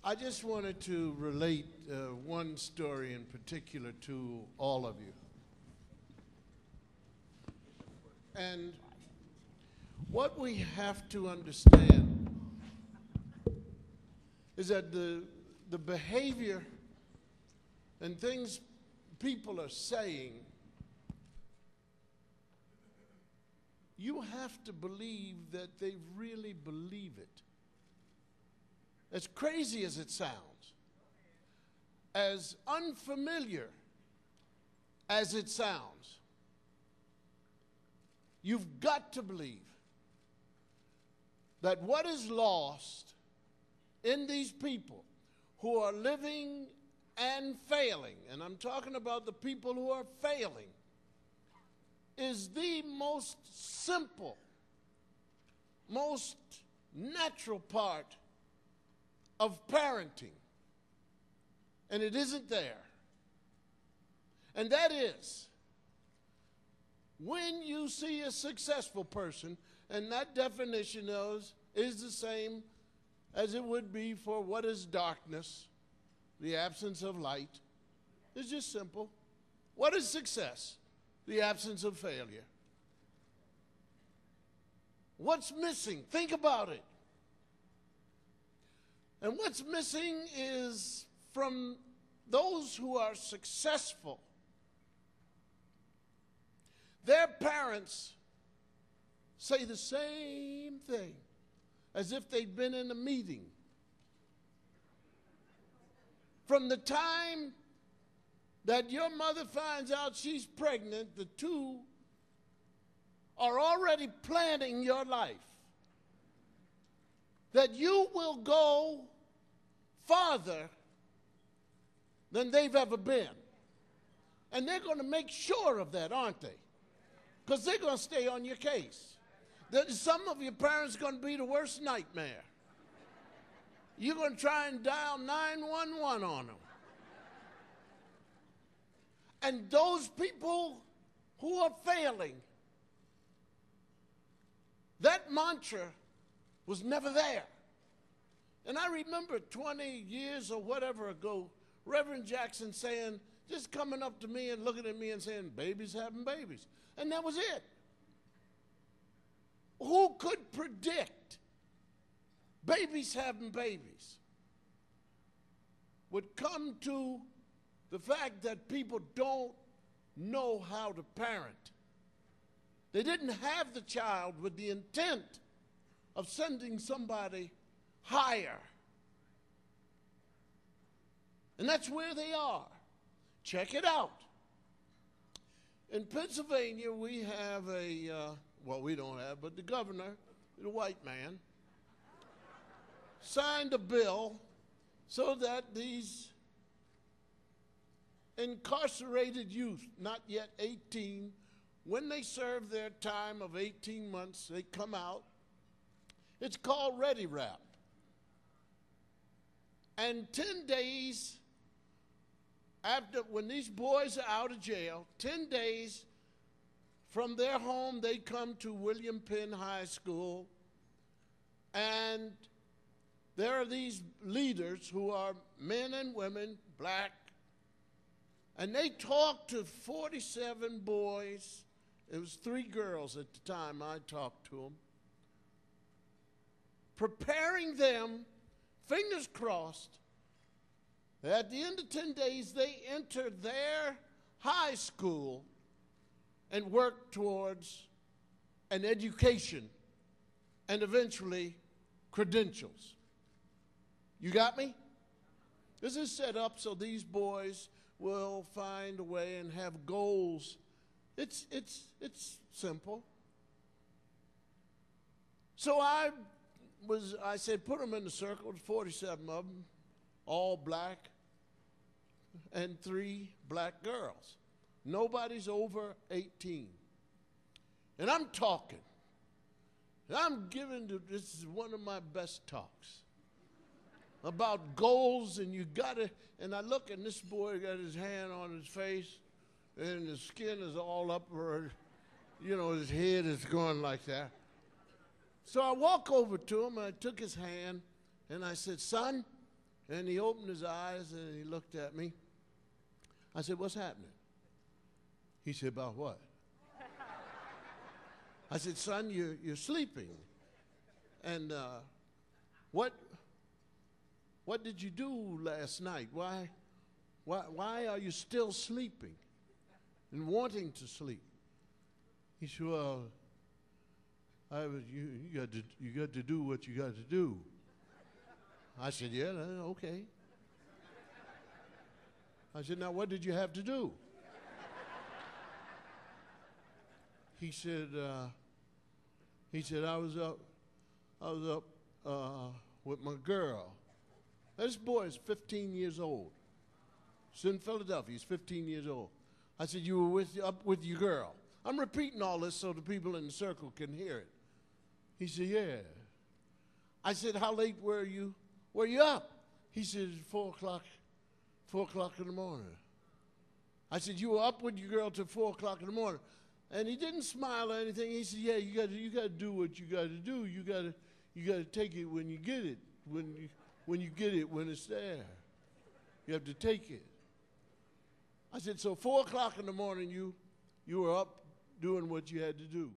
I just wanted to relate one story in particular to all of you. And what we have to understand is that the behavior and things people are saying, you have to believe that they really believe it. As crazy as it sounds, as unfamiliar as it sounds, you've got to believe that what is lost in these people who are living and failing, and I'm talking about the people who are failing, is the most simple, most natural part of parenting, and it isn't there. And that is, when you see a successful person, and that definition is the same as it would be for what is darkness, the absence of light. It's just simple. What is success? The absence of failure. What's missing? Think about it. And what's missing is from those who are successful, their parents say the same thing as if they'd been in a meeting. From the time that your mother finds out she's pregnant, the two are already planning your life. That you will go farther than they've ever been. And they're going to make sure of that, aren't they? Because they're going to stay on your case. Some of your parents are going to be the worst nightmare. You're going to try and dial 911 on them. And those people who are failing, that mantra was never there. And I remember 20 years or whatever ago, Reverend Jackson saying, just coming up to me and looking at me and saying, babies having babies. And that was it. Who could predict babies having babies would come to the fact that people don't know how to parent? They didn't have the child with the intent of sending somebody higher. And that's where they are. Check it out. In Pennsylvania, we have well, we don't have, but the governor, the white man, signed a bill so that these incarcerated youth, not yet 18, when they serve their time of 18 months, they come out. It's called Ready Wrap. And 10 days after, when these boys are out of jail, 10 days from their home, they come to William Penn High School, and there are these leaders who are men and women, black, and they talk to 47 boys. It was 3 girls at the time I talked to them, preparing them, fingers crossed, that at the end of 10 days they enter their high school and work towards an education and eventually credentials. You got me? This is set up so these boys will find a way and have goals. It's simple. So I said, put them in the circle, 47 of them, all black, and 3 black girls. Nobody's over 18. And I'm talking. And I'm giving, this is one of my best talks about goals, and you gotta, and I look, and this boy got his hand on his face, and his skin is all up, or, his head is going like that. So I walk over to him, and I took his hand, and I said, son, And he opened his eyes and he looked at me. I said, what's happening? He said, about what? I said, son, you're sleeping. And what did you do last night? Why are you still sleeping and wanting to sleep? He said, well, you got to do what you got to do. I said, yeah, okay. I said, now what did you have to do? He said, I was up with my girl. This boy is 15 years old. He's in Philadelphia. He's 15 years old. I said, you were up with your girl. I'm repeating all this so the people in the circle can hear it. He said, yeah. I said, how late were you? Were you up? He said, 4 o'clock in the morning. I said, you were up with your girl till 4 o'clock in the morning. And he didn't smile or anything. He said, yeah, you got to do what you got to do. You got to take it when you get it. When you get it, when it's there. You have to take it. I said, so 4 o'clock in the morning, you were up doing what you had to do.